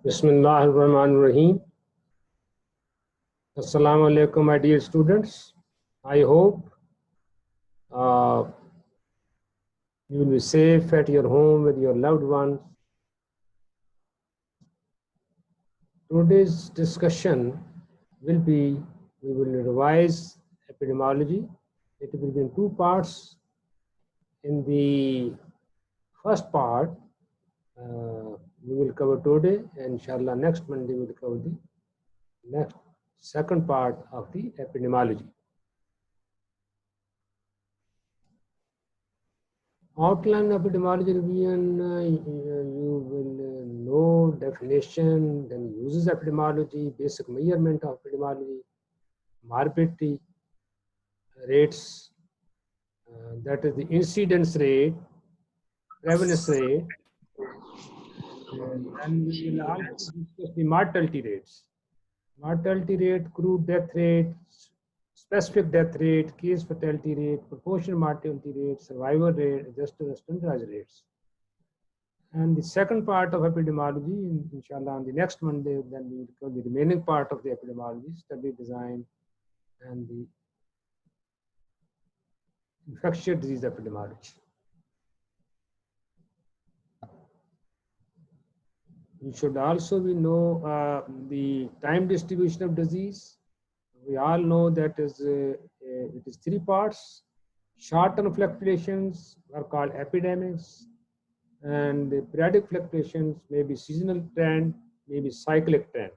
Bismillahirrahmanirrahim. Assalamu alaikum, my dear students. I hope you will be safe at your home with your loved ones. Today's discussion will be, we will revise epidemiology. It will be in two parts. In the first part, we will cover today, and inshallah next Monday we will cover the next second part of the epidemiology. Outline of epidemiology revision, you will know definition, then uses epidemiology, basic measurement of epidemiology, morbidity rates, that is the incidence rate, prevalence rate, and then we will also discuss the mortality rates. Mortality rate, crude death rate, specific death rate, case fatality rate, proportional mortality rate, survival rate, adjusted standardized rates. And the second part of epidemiology, inshallah, on the next Monday, then we will cover the remaining part of the epidemiology, study design, and the infectious disease epidemiology. You should also know the time distribution of disease. We all know that it is three parts. Short-term fluctuations are called epidemics, and the periodic fluctuations may be seasonal trend, may be cyclic trend.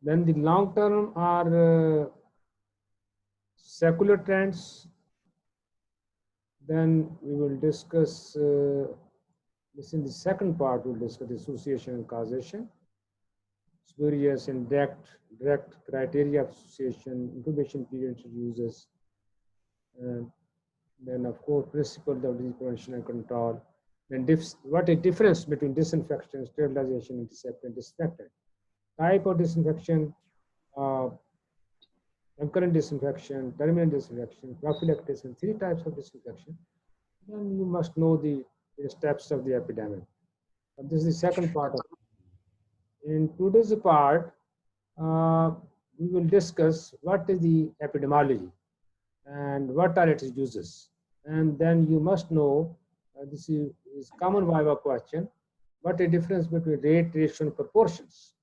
Then the long term are secular trends. Then we will discuss this in the second part. We'll discuss association and causation, spurious and direct criteria of association, incubation periods uses, and then of course principles of disease prevention and control. Then what is difference between disinfection, sterilization, antiseptic, disinfectant? Type of disinfection, concurrent disinfection, terminal disinfection, prophylactic disinfection, three types of disinfection. Then you must know the steps of the epidemic. But this is the second part of it. In today's part, we will discuss what is the epidemiology and what are its uses. And then you must know, this is common Viva question, what is the difference between rate, ratio, and proportions?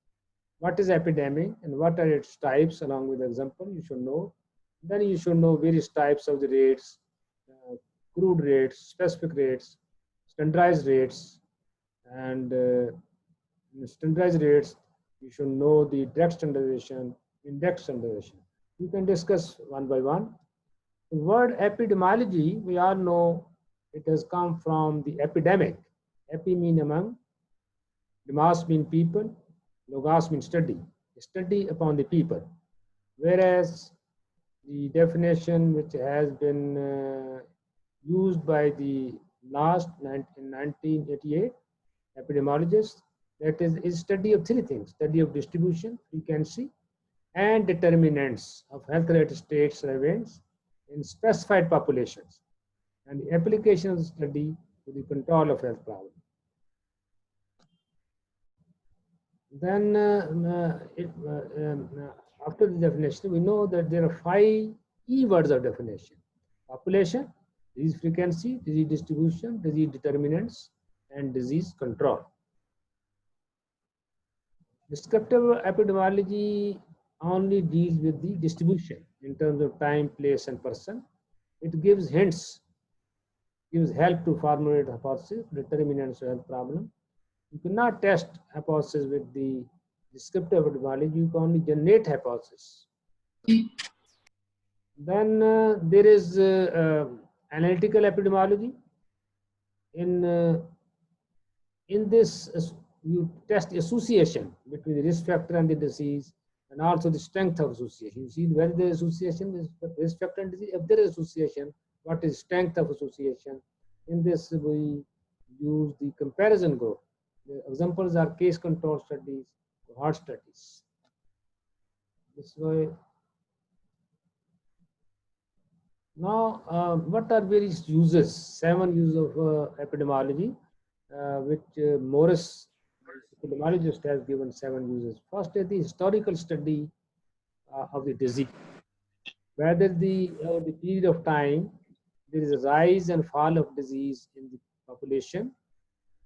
What is epidemic and what are its types? Along with the example, you should know. Then you should know various types of the rates, crude rates, specific rates, standardized rates, and standardized rates. You should know the direct standardization, index standardization. You can discuss one by one. The word epidemiology, we all know it has come from the epidemic. Epi mean among, demos mean people, logos means study upon the people. Whereas the definition which has been used by the last in 1988 epidemiologists, that is study of three things: study of distribution, frequency, and determinants of health-related states or events in specified populations, and the application of the study to the control of health problems. Then after the definition, we know that there are 5 key words of definition: population, disease frequency, disease distribution, disease determinants, and disease control. Descriptive epidemiology only deals with the distribution in terms of time, place, and person. It gives hints, gives help to formulate hypothesis, determinants of health problem. You cannot test hypothesis with the descriptive epidemiology. You can only generate hypothesis. Then there is analytical epidemiology. In this, you test association between the risk factor and the disease, and also the strength of association. You see whether there is association, risk factor and disease. If there is association, what is strength of association? In this, we use the comparison group. The examples are case control studies, cohort studies. This way, Now, what are various uses? 7 uses of epidemiology, which Morris, epidemiologist, has given 7 uses. First is the historical study of the disease. Whether over the period of time there is a rise and fall of disease in the population,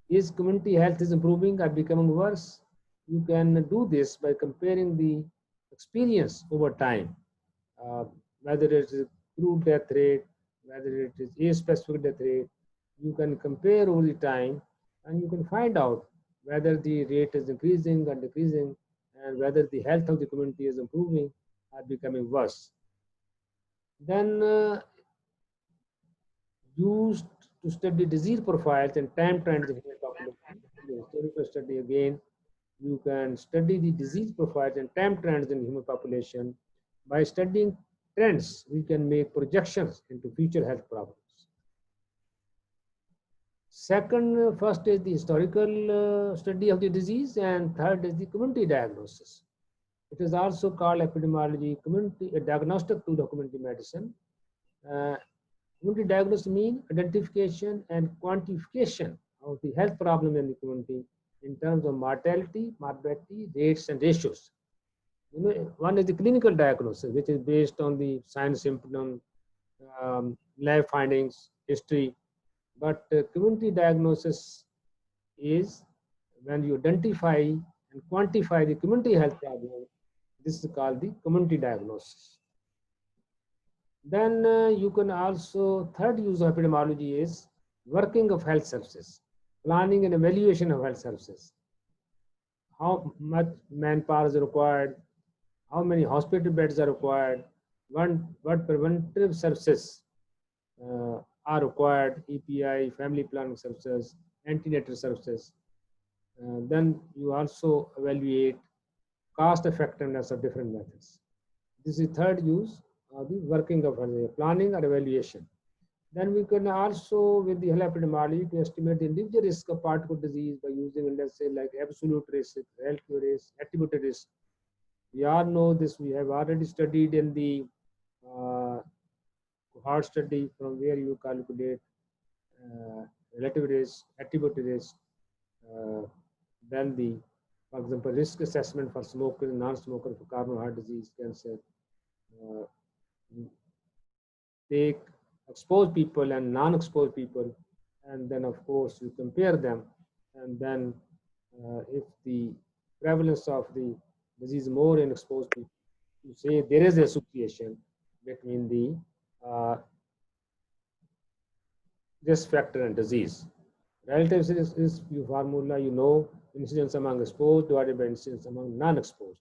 is community health is improving or becoming worse? You can do this by comparing the experience over time, uh, whether it is group death rate, whether it is age-specific death rate. You can compare over the time, and you can find out whether the rate is increasing or decreasing, and whether the health of the community is improving or becoming worse. Then used to study disease profiles and time trends in human population. In historical study again, you can study the disease profiles and time trends in human population. By studying trends, we can make projections into future health problems. Second, first is the historical study of the disease, and third is the community diagnosis. It is also called epidemiology, community a diagnostic tool of community medicine. Uh, Community diagnosis means identification and quantification of the health problem in the community in terms of mortality, morbidity, rates, and ratios. One is the clinical diagnosis, which is based on the signs, symptoms, lab findings, history. But community diagnosis is when you identify and quantify the community health problem. This is called the community diagnosis. Then you can also, third use of epidemiology is working of health services, planning and evaluation of health services. How much manpower is required, how many hospital beds are required, what preventive services are required, EPI, family planning services, antenatal services. Then you also evaluate cost effectiveness of different methods. This is third use of the working of planning or evaluation. Then we can also, with the health epidemiology, to estimate the individual risk of particle disease by using, let's say, like absolute risk, relative risk, attributed risk. We all know this. We have already studied in the cohort study, from where you calculate relative risk, attributed risk, uh, then the, for example, risk assessment for smokers and non-smoker for coronary heart disease, cancer. Uh, Take exposed people and non-exposed people, and then of course you compare them, and then if the prevalence of the disease more in exposed people, you say there is association between the risk factor and disease. Relative risk is your formula, incidence among exposed divided by incidence among non-exposed.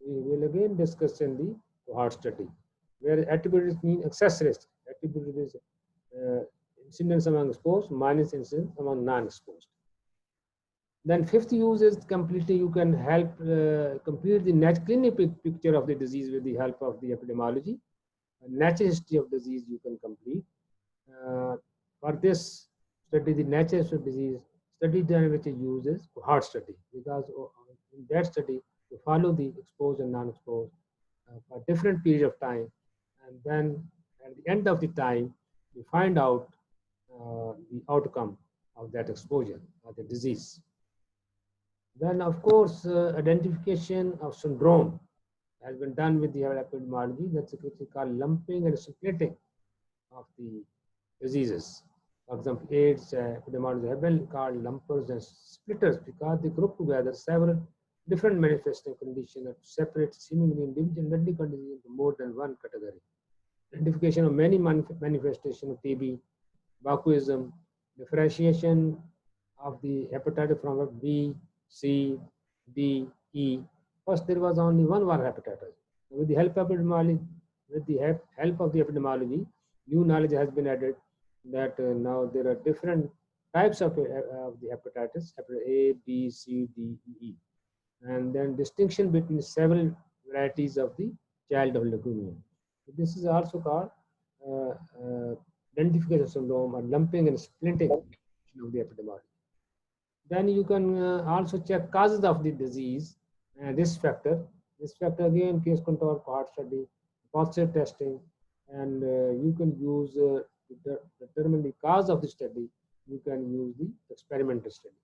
We will again discuss in the cohort study, where attributed risk means excess risk. Attributed is incidence among exposed minus incidence among non-exposed. Then fifth use is completely, you can help complete the clinical picture of the disease with the help of the epidemiology. A natural history of disease you can complete. For this, study the natural history of disease. Study done which is used is cohort study, because in that study you follow the exposed and non-exposed for different period of time, and then at the end of the time you find out the outcome of that exposure or the disease. Then, of course, identification of syndrome has been done with the epidemiology. That's what we call lumping and splitting of the diseases. For example, AIDS epidemiology have been called lumpers and splitters because they group together several different manifesting conditions that separate seemingly individual medical conditions into more than one category. Identification of many manifestations of TB, Bakuism, differentiation of the hepatitis from B, C, D, E. First, there was only one war hepatitis. With the help of epidemiology, new knowledge has been added that now there are different types of the hepatitis, hepatitis A, B, C, D, E, and then distinction between several varieties of the childhood leukemia. This is also called identification syndrome or lumping and splitting of the epidemiology. Then you can also check causes of the disease, risk factor. Risk factor again, case control, cohort study, positive testing, and you can use to determine the cause of the study, you can use the experimental study.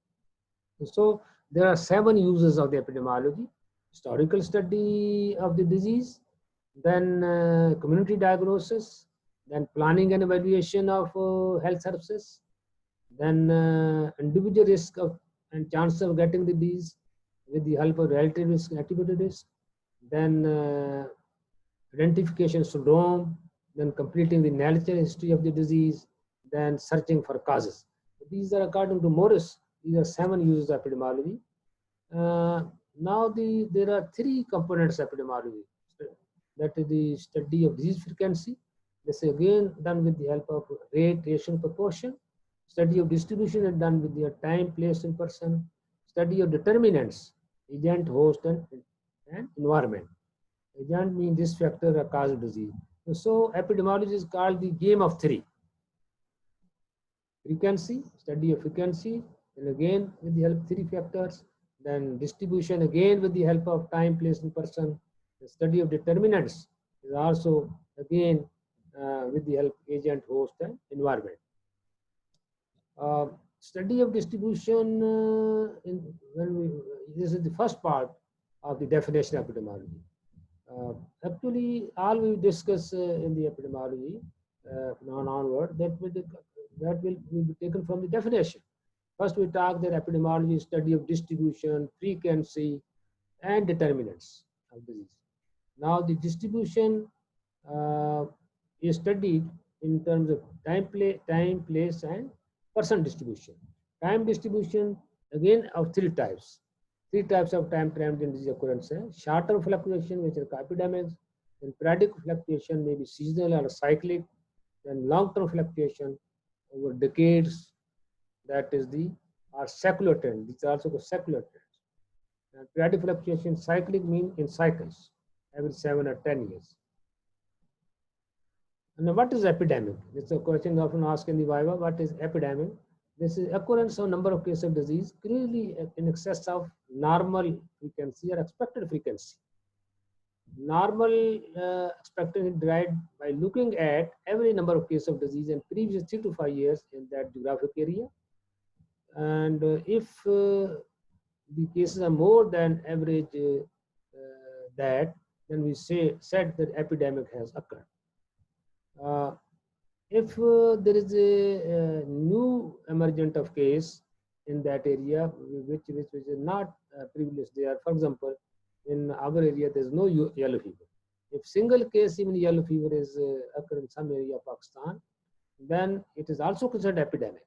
So there are 7 uses of the epidemiology: historical study of the disease, then community diagnosis, then planning and evaluation of health services, then individual risk of and chance of getting the disease with the help of relative risk and attributed risk, then identification syndrome, then completing the natural history of the disease, then searching for causes. These are, according to Morris, these are 7 uses of epidemiology. Now there are 3 components of epidemiology. That is the study of disease frequency. This is again done with the help of rate, ratio, proportion. Study of distribution is done with the time, place, and person. Study of determinants, agent, host, and environment. Agent means this factor or cause of disease. So epidemiology is called the game of 3. Frequency, study of frequency, and again with the help of 3 factors. Then distribution, again with the help of time, place, and person. The study of determinants is also again with the help of agent, host, and environment. Study of distribution, this is the first part of the definition of epidemiology. Actually, all we discuss in the epidemiology onward, that will be taken from the definition. First, we talk that epidemiology is study of distribution, frequency, and determinants of disease. Now, the distribution is studied in terms of time, place, and person distribution. Time distribution, again, of 3 types. 3 types of time transient disease occurrence. Short-term fluctuation, which are epidemics, then periodic fluctuation may be seasonal or cyclic, then long-term fluctuation over decades, that is the secular trend. These are also called secular trends. And periodic fluctuation, cyclic mean in cycles, every 7 or 10 years. And what is epidemic? It's a question often asked in the Viva. What is epidemic? This is occurrence of number of cases of disease clearly in excess of normal frequency or expected frequency. Normal expectancy derived by looking at every number of cases of disease in previous 3 to 5 years in that geographic area. And if the cases are more than average that, then we said that epidemic has occurred. If there is a new emergent of case in that area, which is not privileged there. For example, in our area, there is no yellow fever. If single case even yellow fever is occur in some area of Pakistan, then it is also considered epidemic.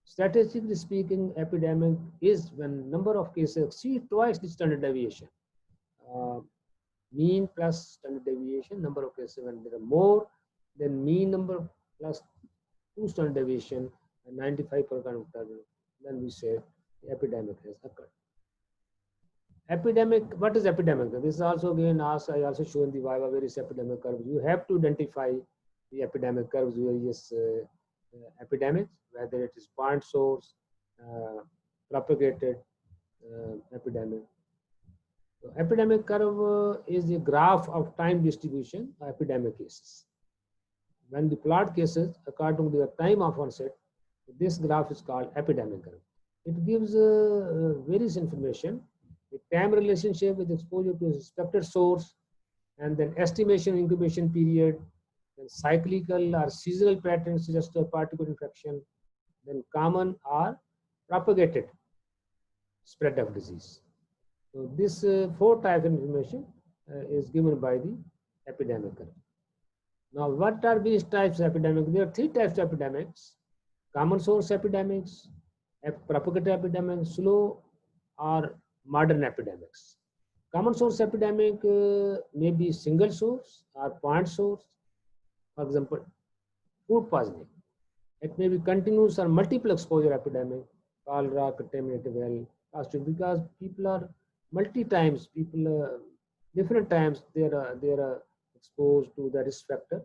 Statistically speaking, epidemic is when number of cases exceed twice the standard deviation. Mean plus standard deviation, number of cases when there are more than mean number plus 2 standard deviation and 95%, then we say the epidemic has occurred. Epidemic, what is epidemic? This is also again asked, I also show in the Viva various epidemic curves. You have to identify the epidemic curves, various epidemics, whether it is point source, propagated epidemic. So epidemic curve is a graph of time distribution of epidemic cases. When the plot cases according to the time of onset, this graph is called epidemic curve. It gives various information, a time relationship with exposure to a suspected source, and then estimation incubation period, then cyclical or seasonal patterns suggest a particular infection, then common or propagated spread of disease. So this 4 types of information is given by the epidemic curve. Now, what are these types of epidemics? There are 3 types of epidemics: common source epidemics, propagated epidemics, slow or modern epidemics. Common source epidemic may be single source or point source. For example, food poisoning. It may be continuous or multiple exposure epidemic, cholera, contaminated well, because people are different times they are exposed to the risk factor,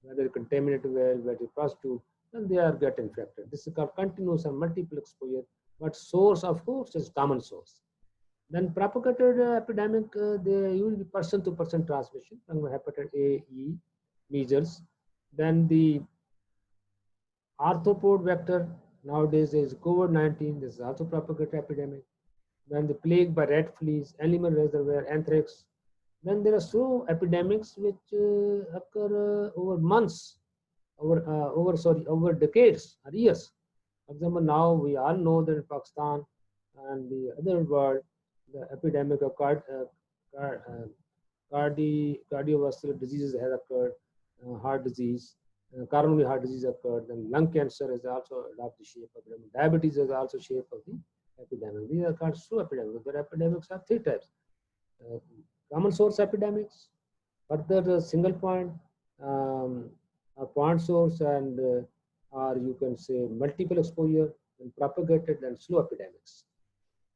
whether contaminated well, whether prostitute, then they are get infected. This is called continuous and multiple exposure, but source of course is common source. Then propagated epidemic, they use person-to-person transmission, hepatitis A, E, measles. Then the arthropod vector, nowadays is COVID-19, this is also propagated epidemic. Then the plague by rat fleas, animal reservoir, anthrax. Then there are so epidemics which occur over months, over decades or years. For example, now we all know that in Pakistan and the other world, the epidemic of cardiovascular diseases has occurred, heart disease, coronary heart disease occurred, then lung cancer has also adopted the shape of epidemic. Diabetes is also shape of the epidemic. These are called slow epidemics. Their epidemics are three types. Uh, Common source epidemics, further single point, um, a point source, and or you can say multiple exposure and propagated and slow epidemics.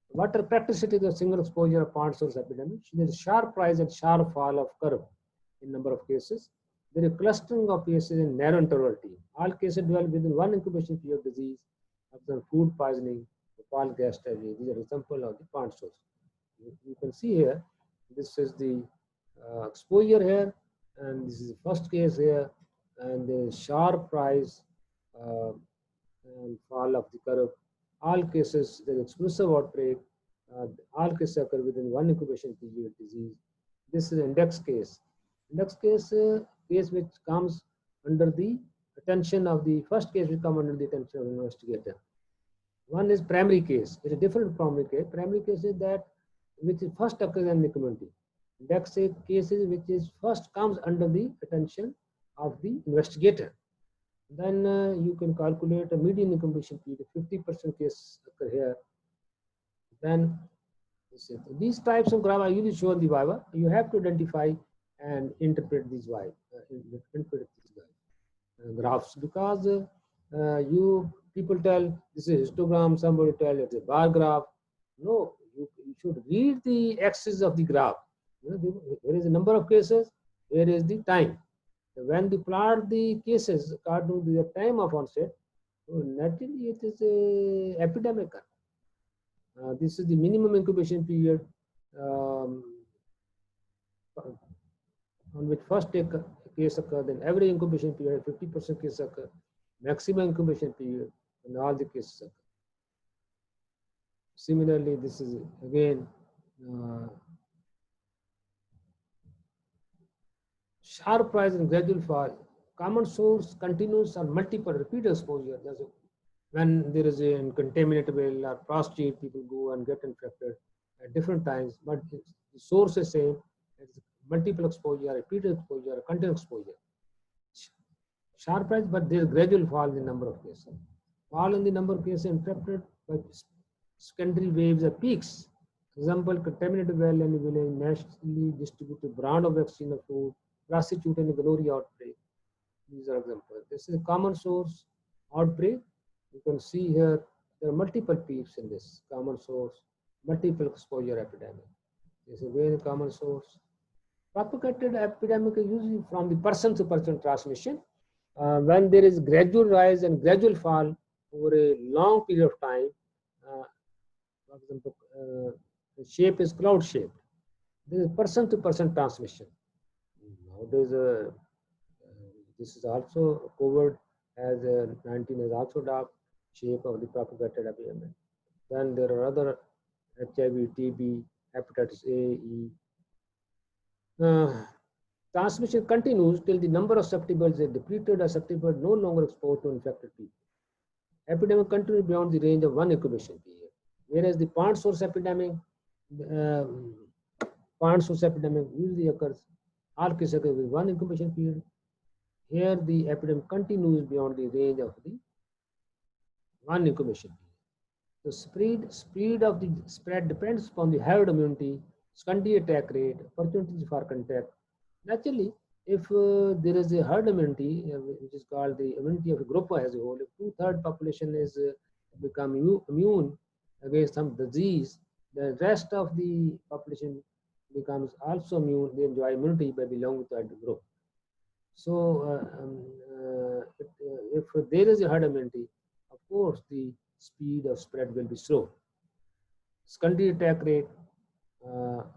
What are characteristics of single exposure of point source epidemics? There is sharp rise and sharp fall of curve in number of cases. There is clustering of cases in narrow interval team. All cases develop within one incubation period of disease, observe food poisoning, fall gas tragedy. These are examples of the point source. You can see here, this is the exposure here, and this is the first case here, and the sharp rise and fall of the curve. All cases, the exclusive outbreak, all cases occur within one incubation period disease. This is index case. Index case, case which comes under the attention of the first case will come under the attention of the investigator. One is primary case. It's a different primary case. Primary case is that which is first occurs in the community. Index cases which is first comes under the attention of the investigator. Then you can calculate a median incubation period. 50% cases occur here. Then these types of graph are usually shown in the Viva. You have to identify and interpret these graphs, because you people tell this is histogram, somebody tell it's a bar graph. No, you should read the axis of the graph. There is a number of cases, here is the time. When they plot the cases according to the time of onset, so naturally it is a epidemic. This is the minimum incubation period on which first case occur, then every incubation period, 50% case occur, maximum incubation period, and all the cases occur. Similarly, this is again sharp rise and gradual fall. Common source, continuous or multiple repeat exposure. When there is a contaminated well or prostitute, people go and get infected at different times, but the source is same. It's multiple exposure, repeated exposure, continuous exposure. Sharp rise, but there is gradual fall in the number of cases. Fall in the number of cases interrupted by secondary waves or peaks. Example, contaminated well in a village, nationally distributed brand of vaccine or food, prostitute and gonorrhea outbreak. These are examples. This is a common source outbreak. You can see here there are multiple peaks in this common source, multiple exposure epidemic. This is a very common source. Propagated epidemic is usually from the person to person transmission. When there is gradual rise and gradual fall over a long period of time, for example, the shape is cloud shaped. This is person to person transmission. Nowadays, this is also COVID as 19 is also dark shape of the propagated epidemic. Then there are other HIV, TB, hepatitis A, E. Transmission continues till the number of susceptibles is depleted or susceptible no longer exposed to infected people. Epidemic continues beyond the range of one incubation period. Whereas the point source epidemic usually occurs, all cases occur with one incubation period. Here the epidemic continues beyond the range of the one incubation period. The speed of the spread depends upon the herd immunity, secondary attack rate, opportunities for contact. Naturally, if there is a herd immunity, which is called the immunity of the group as a whole, if 2/3 population is become immune against some disease, the rest of the population becomes also immune. They enjoy immunity by belonging to that group. So, if there is a herd immunity, of course, the speed of spread will be slow. Secondary attack rate.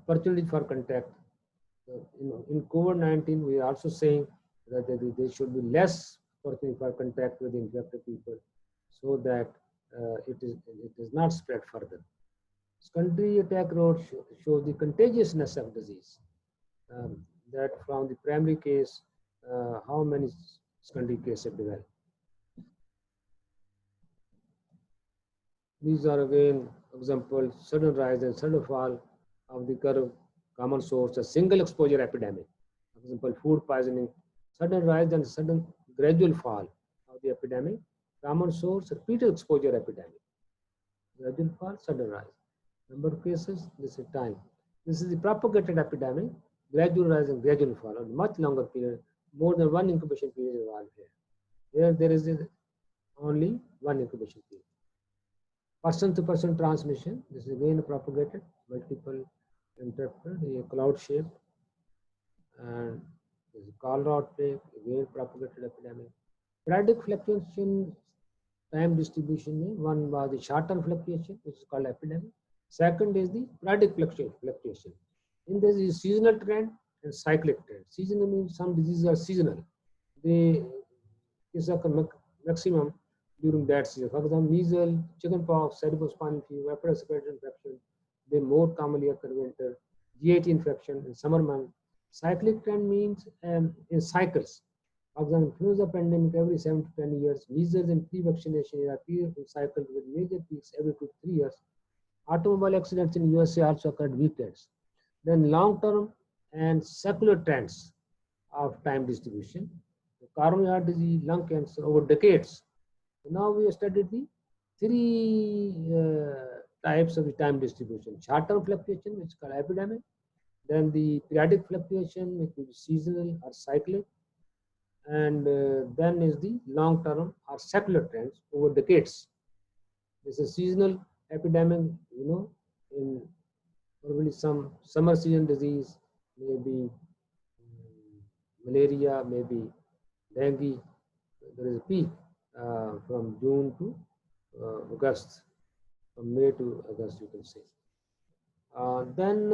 opportunity for contact. In COVID-19, we are also saying that there should be less opportunity for contact with infected people, so that it is not spread further. Secondary attack rate shows the contagiousness of disease. That from the primary case, how many secondary cases develop. These are again examples: sudden rise and sudden fall of the curve, common source, a single exposure epidemic. For example, food poisoning, sudden rise and sudden gradual fall of the epidemic, common source, repeated exposure epidemic. Gradual fall, sudden rise. Number of cases, this is time. This is the propagated epidemic, gradual rise and gradual fall, on much longer period, more than one incubation period involved here. Here there is only one incubation period. Person-to-person transmission, this is again propagated, multiple interrupted, a cloud shape, and this is cholera outbreak, again propagated epidemic. Periodic fluctuation time distribution, one was the short-term fluctuation, which is called epidemic. Second is the periodic fluctuation. In this is seasonal trend and cyclic trend. Seasonal means some diseases are seasonal. They occur maximum during that season. For example, measles, chickenpox, cerebrospinal fever, upper respiratory infection, they more commonly occur in winter. GAT infection in summer months. Cyclic trend means in cycles. For example, influenza pandemic every 7 to 10 years. Measles and pre-vaccination appear in cycles with major peaks every 2 to 3 years. Automobile accidents in USA also occurred weekends. Then long-term and secular trends of time distribution. Coronary heart disease, lung cancer over decades. So now we have studied the three types of the time distribution. Short-term fluctuation, which is called epidemic. Then the periodic fluctuation, which is seasonal or cyclic. And then is the long-term or secular trends over decades. This is seasonal epidemic, in probably some summer season disease, maybe malaria, maybe dengue. There is a peak from June to August, from May to August, you can say. Then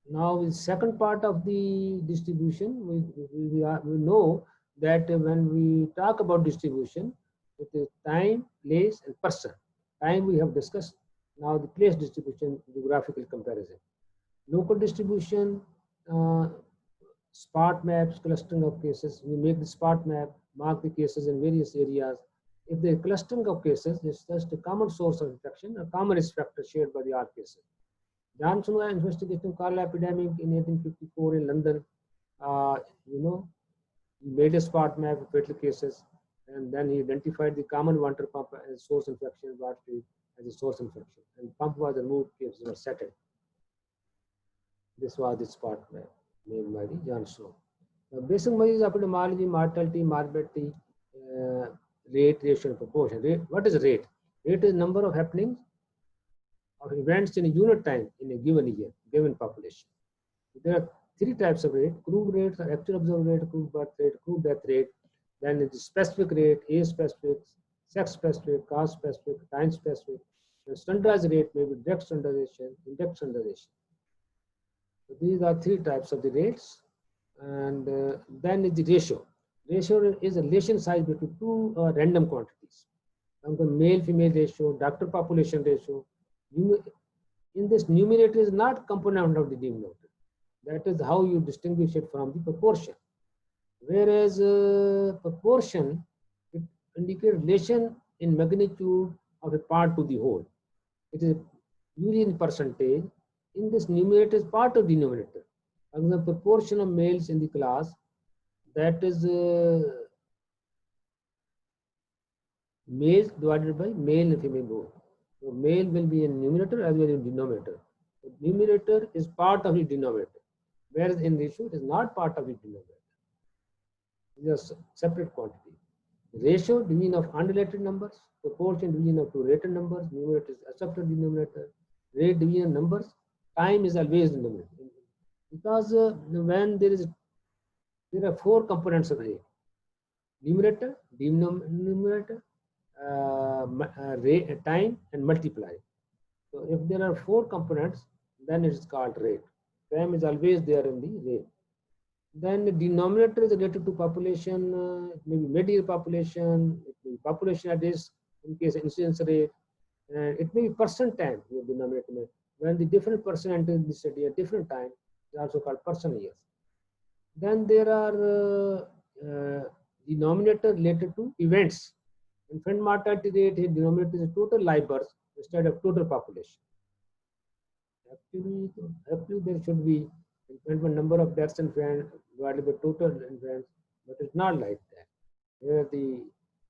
now the second part of the distribution, we know that when we talk about distribution, it is time, place, and person. Time we have discussed. Now the place distribution, geographical comparison. Local distribution, spot maps, clustering of cases. We make the spot map, mark the cases in various areas. If the clustering of cases is just a common source of infection, a common risk factor shared by the all cases. Johnson investigation cholera epidemic in 1854 in London. He made a spot map of fatal cases, and then he identified the common water pump as source infection, Water Street as a source infection, and pump was removed, cases were settled. This was the spot map made by the Johnson. Now, basic measures of epidemiology, mortality, morbidity, rate, ratio, and proportion. What is rate? Rate is number of happenings of events in a unit time in a given year, given population. There are three types of rate: crude rates, or actual observed rate, crude birth rate, crude death rate. Then it is specific rate, age specific, sex specific, cause specific, time specific. The standardized rate may be direct standardization, index standardization. So these are three types of the rates. And then is the ratio. Ratio is a relation size between two random quantities. The male-female ratio, doctor population ratio. In this, numerator is not component of the denominator. That is how you distinguish it from the proportion. Whereas proportion, it indicates relation in magnitude of a part to the whole. It is usually in percentage. In this, numerator is part of denominator. For example, proportion of males in the class, that is males divided by male and female both. So male will be in numerator as well as in denominator. So numerator is part of the denominator, whereas in ratio it is not part of the denominator. It is a separate quantity. Ratio, division of unrelated numbers. Proportion, division of two related numbers. Numerator is accepted denominator. Rate, division of numbers. Time is always the numerator. Because when there are four components of rate: numerator, denominator, time, and multiply. So if there are four components, then it is called rate. Time is always there in the rate. Then the denominator is related to population, maybe mid-year population, it may be population at risk in case incidence rate, and it may be person time, your denominator may. When the different person enter the study at different time, it's also called person years. Then there are denominator related to events. Infant mortality rate, his denominator is total live births instead of total population. Actually there should be infant number of deaths in infant divided by total infants, but it's not like that. Here the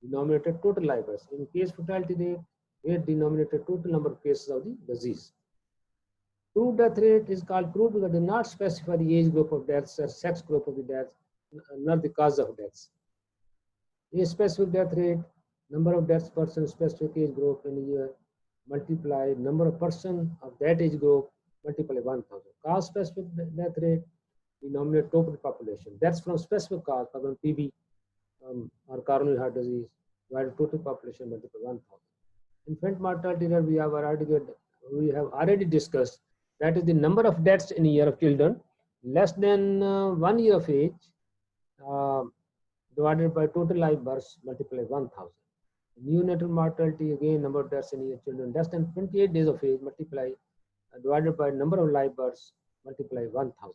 denominator total live births. In case fatality rate, here denominator total number of cases of the disease. True death rate is called true because they do not specify the age group of deaths or sex group of the deaths, not the cause of deaths. A specific death rate, number of deaths person specific age group in a year, multiply number of person of that age group, multiply 1000. Cause specific death rate, denominate total population. That's from specific cause, for example, TB or coronary heart disease, while total population multiply 1000. Infant mortality rate we have already discussed. That is the number of deaths in a year of children less than 1 year of age divided by total live births multiply 1000. Neonatal mortality, again, number of deaths in a year children less than 28 days of age multiply divided by number of live births multiply 1000.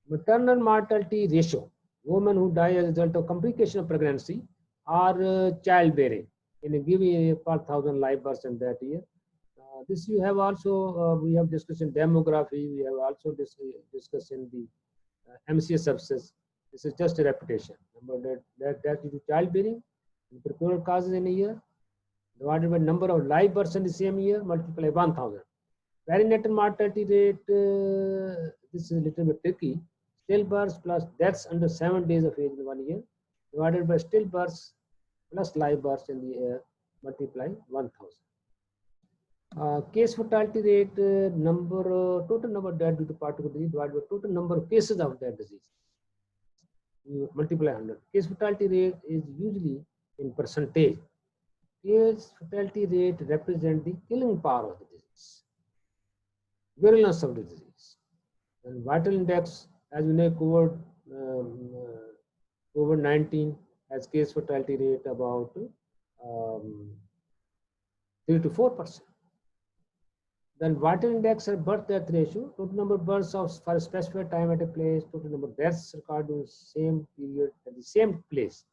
Maternal mortality ratio, women who die as a result of complication of pregnancy or childbearing in a given year per 1000 live births in that year. This you have also, we have discussed in demography, we have also discussed in the MCS services. This is just a repetition. Number that due to childbearing, procurement causes in a year, divided by number of live births in the same year, multiply 1000. Perinatal mortality rate, this is a little bit tricky. Stillbirths plus deaths under 7 days of age in 1 year, divided by stillbirths plus live births in the year, multiply 1000. Case fatality rate, total number of deaths due to particular disease divided by total number of cases of that disease. You multiply 100. Case fatality rate is usually in percentage. Case fatality rate represents the killing power of the disease, virulence of the disease. And vital index, as we know, COVID-19 has case fatality rate about 3 to 4%. Then vital index and birth death ratio, total number of births for a specified time at a place, total number of deaths recorded in the same period at the same place,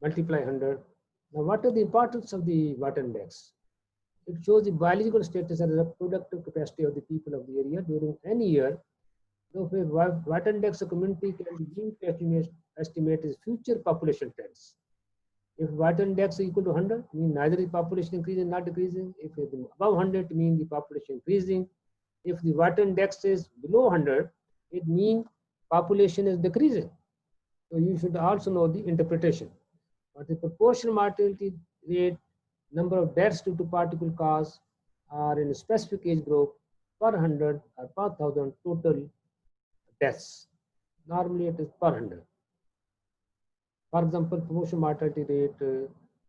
multiply 100. Now, what is the importance of the vital index? It shows the biological status and reproductive capacity of the people of the area during any year. So, if a vital index of community can be used to estimate its future population trends. If vital index is equal to 100, means neither the population increasing nor decreasing. If it is above 100, it means the population increasing. If the vital index is below 100, it means population is decreasing. So you should also know the interpretation. But the proportional mortality rate, number of deaths due to particular cause are in a specific age group per 100 or per 1000 total deaths. Normally it is per 100. For example, proportional mortality rate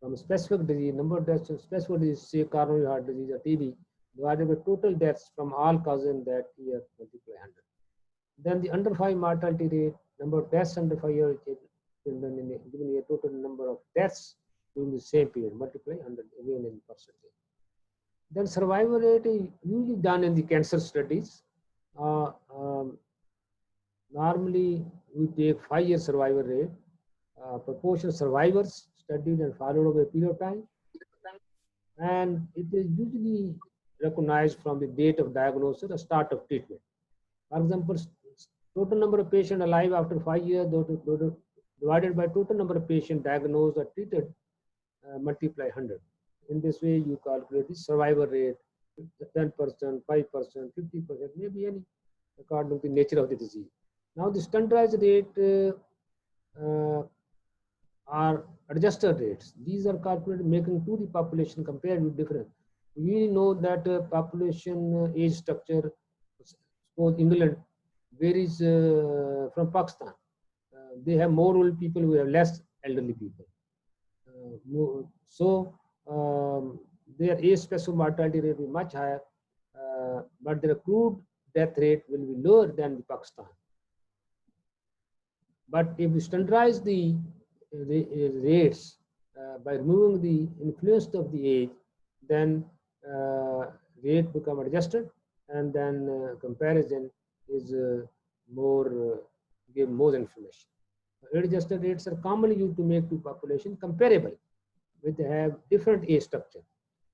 from a specific disease, number of deaths from specific disease, say coronary heart disease or TB, divided by total deaths from all causes in that year, multiply 100. Then the under 5 mortality rate, number of deaths under 5 years children in a given year, total number of deaths during the same period, multiply 100 again in percentage. Then survival rate is usually done in the cancer studies. Normally, we take 5-year survival rate. Proportion of survivors studied and followed over a period of time, and it is usually recognized from the date of diagnosis or start of treatment. For example, total number of patients alive after 5 years divided by total number of patients diagnosed or treated, multiply 100. In this way, you calculate the survival rate, 10%, 5%, 50%, maybe any, according to the nature of the disease. Now, the standardized rate are adjusted rates. These are calculated making to the population compared with different. We know that population age structure, suppose England varies from Pakistan. They have more old people, we have less elderly people. So their age specific mortality rate will be much higher but the accrued death rate will be lower than the Pakistan. But if we standardize the rates by removing the influence of the age, then rate become adjusted, and then comparison is give more information. Age-adjusted rates are commonly used to make two populations comparable, which have different age structure.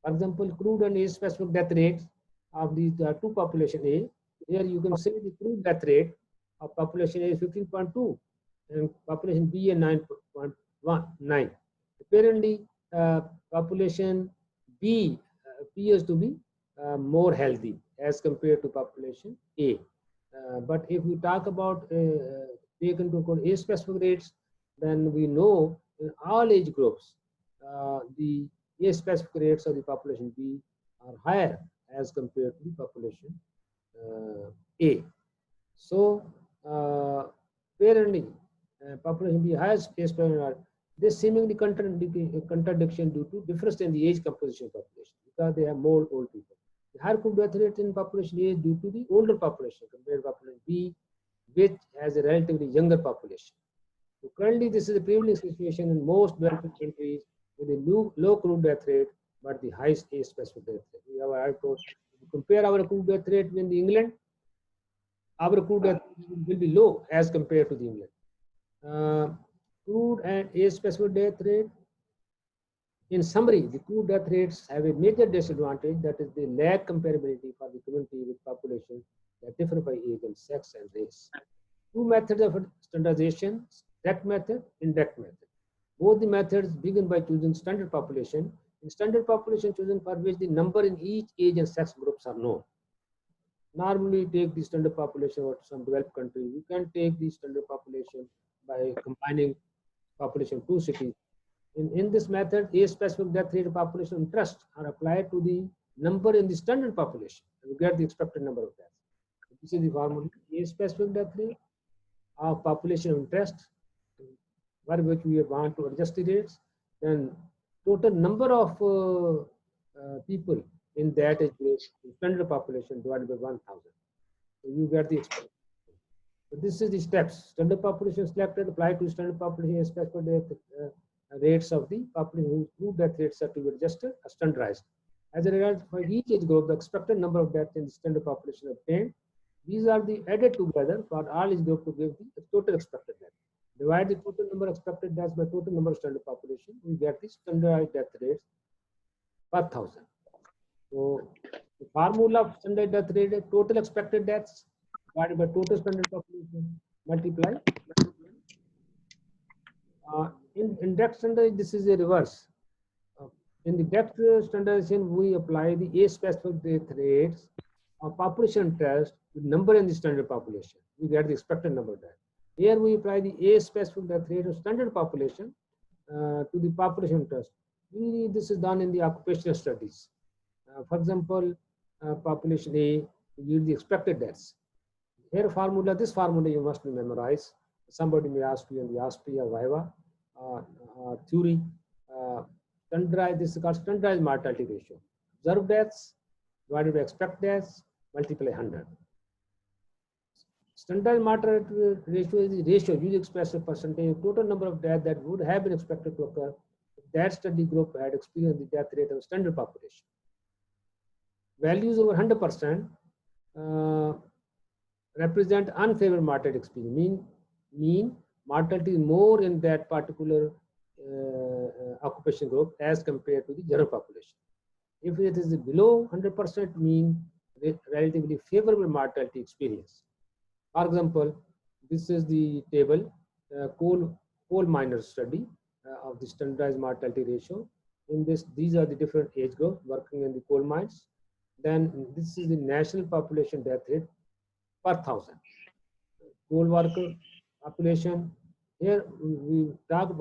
For example, crude and age-specific death rates of the two population A. Here you can say the crude death rate of population A is 15.2 and population B is 9.19. Apparently, population B appears to be more healthy as compared to population A. But if we talk about take into account age-specific rates, then we know in all age groups, the age-specific rates of the population B are higher as compared to the population A. So, apparently, population B has age-specific. This seemingly contradiction due to difference in the age composition of population because they have more old people. The higher crude death rate in population A is due to the older population compared to population B, which has a relatively younger population. So currently, this is a prevailing situation in most developing countries with a low crude death rate, but the highest age-specific death rate. We have compare our crude death rate with England, our crude death will be low as compared to the England. Crude and age-specific death rate. In summary, the crude death rates have a major disadvantage, that is they lack comparability for the community with populations that differ by age and sex and race. Two methods of standardization, direct method, indirect method. Both the methods begin by choosing standard population. In standard population chosen for which the number in each age and sex groups are known. Normally take the standard population of some developed country. You can take the standard population by combining population of two cities. In this method, age-specific death rate population interest are applied to the number in the standard population. You get the expected number of deaths. This is the formula. Age-specific death rate of population of interest, for which we want to adjust the rates. Then total number of people in that age group, standard population divided by 1,000. So you get the expected. So this is the steps. Standard population selected, applied to standard population, age-specific death rates of the population whose death rates are to be adjusted are standardized. As a result, for each age group, the expected number of deaths in the standard population obtained. These are the added together for all age group to give the total expected death. Divide the total number of expected deaths by total number of standard population, we get the standardized death rates per 1,000. So the formula of standard death rate is total expected deaths divided by total standard population multiply. In index standard, this is a reverse. In the depth standardization, we apply the age-specific death rates of population interest with number in the standard population. We get the expected number there. Here we apply the age-specific death rate of standard population to the population interest. This is done in the occupational studies. For example, population A, we use the expected deaths. Here formula, this formula you must memorize. Somebody may ask you in the ASPE or VIVA theory. Standardized, this is called standardized mortality ratio. Observed deaths divided by expected deaths multiply 100. Standardized mortality ratio is the ratio used to express a percentage of total number of deaths that would have been expected to occur if that study group had experienced the death rate of standard population. Values over 100% represent unfavorable mortality experience. Mean mortality is more in that particular occupation group as compared to the general population. If it is below 100%, mean relatively favorable mortality experience. For example, this is the table, coal miners study of the standardized mortality ratio. In this, these are the different age groups working in the coal mines. Then this is the national population death rate per 1,000. Coal worker population. Here we talk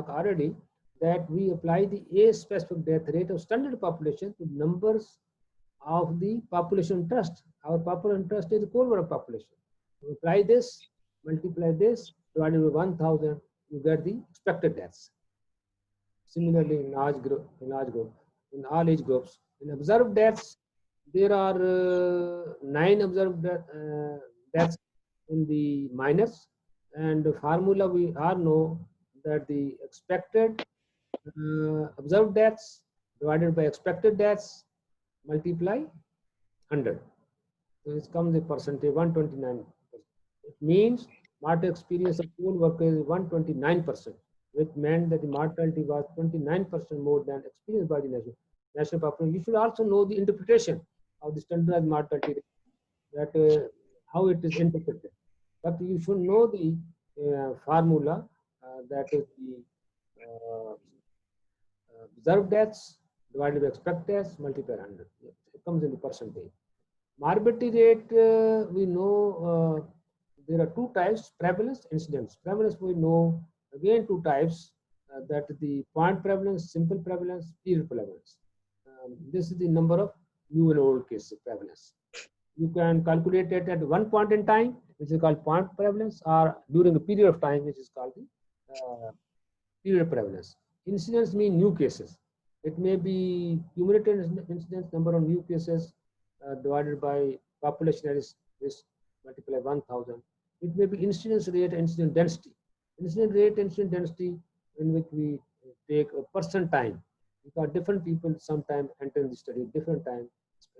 already that we apply the age-specific death rate of standard population to numbers of the population interest. Our population interest is the coal worker population. We apply this, multiply this, divided by 1,000, you get the expected deaths. Similarly, in all age groups, in observed deaths, there are 9 observed deaths in the minors, and the formula we all know that the expected observed deaths divided by expected deaths multiply 100. So it comes a percentage 129%. It means mortality experience of poor workers is 129%, which meant that the mortality was 29% more than experienced by the national population. You should also know the interpretation of the standardized mortality rate, that how it is interpreted. But you should know the formula, that is the observed deaths divided by expected deaths multiplied by 100. It comes in the percentage. Morbidity rate, we know there are two types: prevalence, incidence. Prevalence, we know again two types, that the point prevalence, simple prevalence, period prevalence. This is the number of new and old cases prevalence. You can calculate it at one point in time, which is called point prevalence, or during a period of time, which is called the period prevalence. Incidence mean new cases. It may be cumulative incidence, number of new cases divided by population is multiplied 1000. It may be incidence rate, incident density. Incident rate, incident density, in which we take a person time, because different people sometimes enter the study at different time,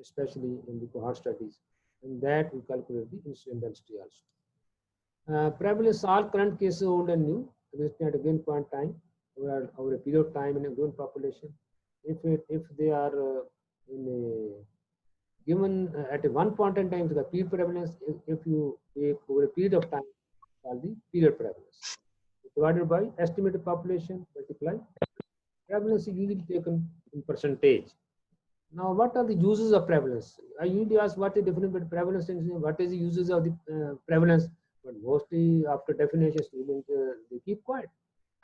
especially in the cohort studies, and that we calculate the incident density also. Prevalence, all current cases, old and new, at a given point time, over a period of time in a given population. If they are in a given at a one point in time, the peak prevalence, if you take over a period of time, called the period prevalence. Divided by estimated population, multiply. Prevalence is usually taken in percentage. Now, what are the uses of prevalence? I usually ask what is the difference between prevalence and what is the uses of the prevalence, but mostly after definition, students they keep quiet.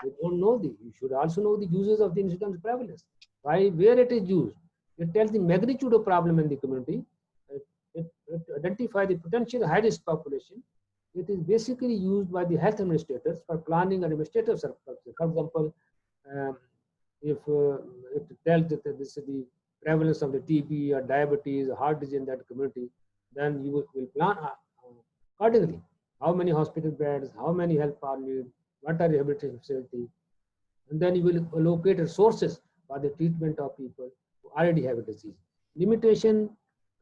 They don't know the. You should also know the uses of the incidence prevalence. Why, where it is used. It tells the magnitude of problem in the community. It identifies the potential high risk population. It is basically used by the health administrators for planning and administrative purposes. For example, if it tells that this is the prevalence of the TB or diabetes, or heart disease in that community, then you will plan accordingly. How many hospital beds, how many health are needed, what are rehabilitation facilities, and then you will allocate resources for the treatment of people who already have a disease. Limitation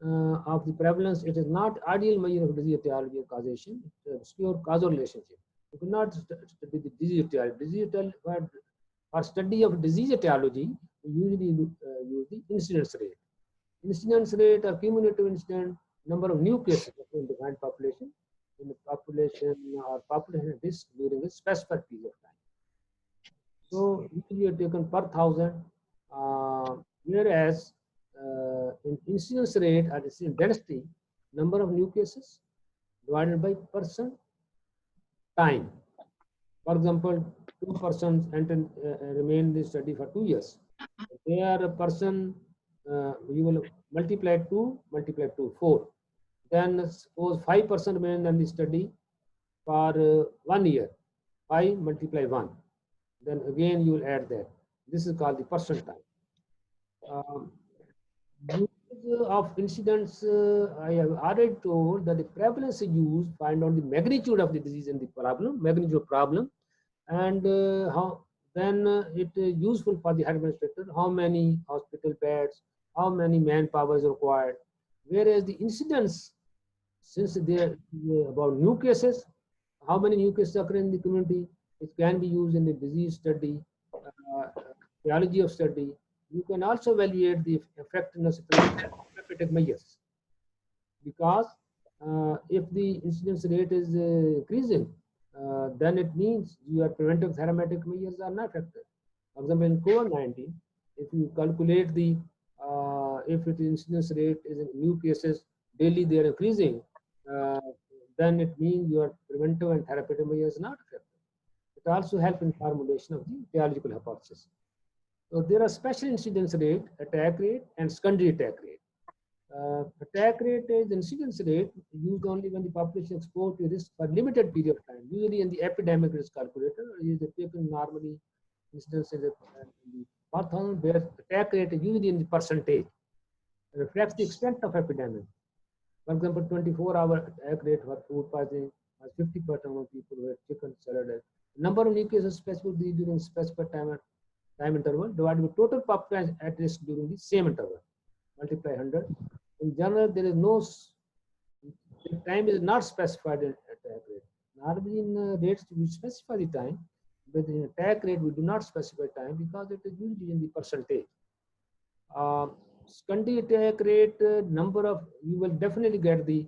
of the prevalence, it is not ideal measure of disease etiology or causation, it's a obscure causal relationship. You cannot study the disease etiology. For study of disease etiology, we usually use the incidence rate. Incidence rate or cumulative incident, number of new cases in the defined population, in the population or population risk during a specified period of time. So usually are taken per thousand, whereas in incidence rate or incidence density, number of new cases divided by person time. For example, 2 persons remain in the study for 2 years. They are a person, you will multiply 2, 4. Then suppose 5% remain in the study for 1 year. 5 multiply 1. Then again you will add that. This is called the person time. Use of incidents, I have already told that the prevalence is used, find out the magnitude of the disease and the problem, magnitude of problem, and how then it is useful for the health administrator, how many hospital beds, how many manpower is required. Whereas the incidence, since they are about new cases, how many new cases occur in the community, it can be used in the disease study, theology of study. You can also evaluate the effectiveness of therapeutic measures, because if the incidence rate is increasing, then it means your preventive therapeutic measures are not effective. For example, in COVID-19, if you calculate the if the incidence rate is in new cases daily they are increasing, then it means your preventive and therapeutic measures are not effective. It also helps in formulation of the theological hypothesis. So there are special incidence rate, attack rate, and secondary attack rate. Attack rate is incidence rate used only when the population exposed to risk for limited period of time. Usually in the epidemic risk calculator, is taken normally incidence is in the per thousand, where attack rate is usually in the percentage. reflects the extent of epidemic. For example, 24-hour attack rate for food poisoning was 50% of people who ate chicken, salad. Number of new cases specific during specific time interval divided by total population at risk during the same interval. Multiply 100. In general, there is no the time is not specified in attack rate. Normally in rates we specify the time, but in attack rate we do not specify time because it is usually in the percentage. Secondary attack rate number of, you will definitely get the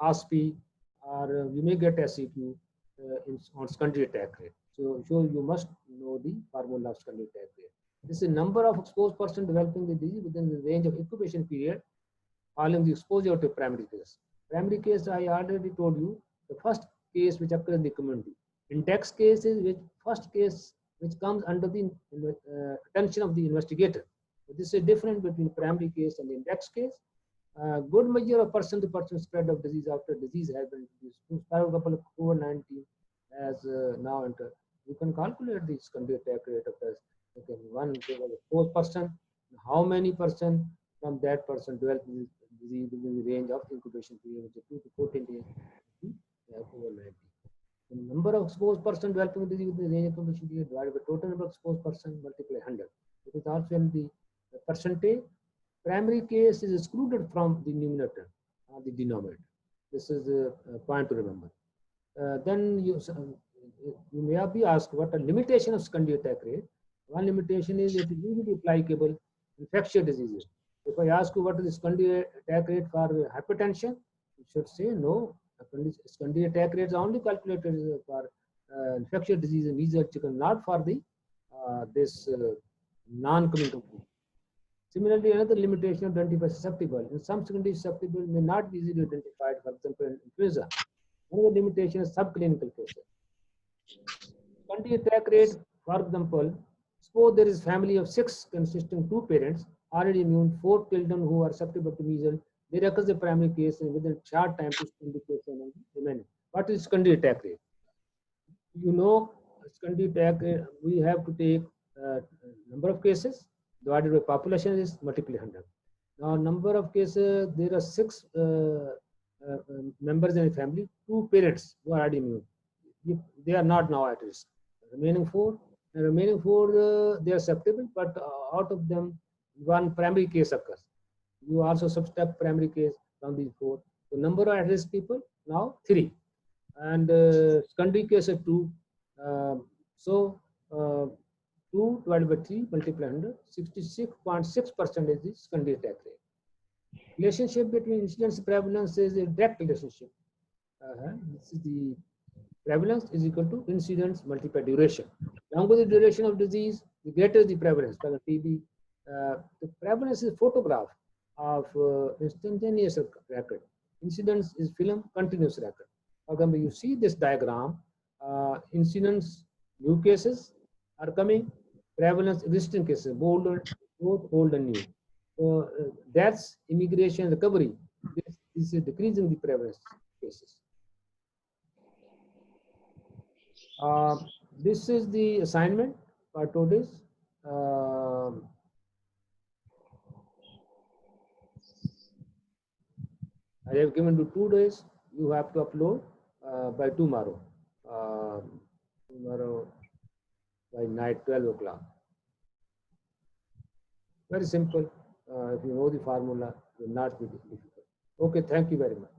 ASPI or you may get SEQ on secondary attack rate. So you must know the formula of secondary attack rate. This is number of exposed person developing the disease within the range of incubation period following the exposure to primary case. Primary case, I already told you, the first case which occurs in the community. Index case is which first case which comes under the attention of the investigator. So this is different between primary case and the index case. Good measure of person-to-person spread of disease after disease has been introduced. For example, COVID-19 has now entered. You can calculate the secondary attack rate of this. Okay, one exposed person, how many person from that person develop disease within the range of incubation period, which is 2 to 14 days. COVID-19. The number of exposed person developing disease within the range of incubation period divided by total number of exposed person multiply 100. It is also in the percentage. Primary case is excluded from the numerator or the denominator. This is a point to remember. Then you may be asked what a limitation of secondary attack rate. One limitation is it is usually applicable infectious diseases. If I ask you what is the secondary attack rate for hypertension, you should say no. Secondary attack rates are only calculated for infectious disease, measles, chicken, not for the this non-communicable. Similarly, another limitation of identify susceptible. In some secondary susceptible may not be easily identified, for example, in influenza. Another limitation is subclinical cases. Secondary attack rate, for example, suppose there is family of 6 consisting 2 parents, already immune, 4 children who are susceptible to measles. There occurs a primary case and within short time to indication of the remaining. What is secondary attack rate? You know, secondary attack rate, we have to take number of cases divided by population is multiply 100. Now, number of cases, there are 6 members in a family, 2 parents who are already immune. They are not now at risk. The remaining 4, they are susceptible, but out of them, 1 primary case occurs. You also subtract primary case from these 4. So number of at-risk people now 3, and secondary case of 2. So 2 divided by 3 multiply 100, 66.6% is the secondary attack rate. Relationship between incidence and prevalence is a direct relationship. This is the prevalence is equal to incidence multiplied duration. Longer the duration of disease, the greater the prevalence. For TB, the prevalence is a photograph of instantaneous record. Incidence is film continuous record. For example, you see this diagram, incidence new cases are coming, prevalence existing cases, both old and new. So deaths, immigration, recovery, this is decreasing the prevalence cases. This is the assignment for today's. I have given you 2 days. You have to upload by tomorrow. Tomorrow by night 12 o'clock. Very simple. If you know the formula, it will not be difficult. Okay, thank you very much.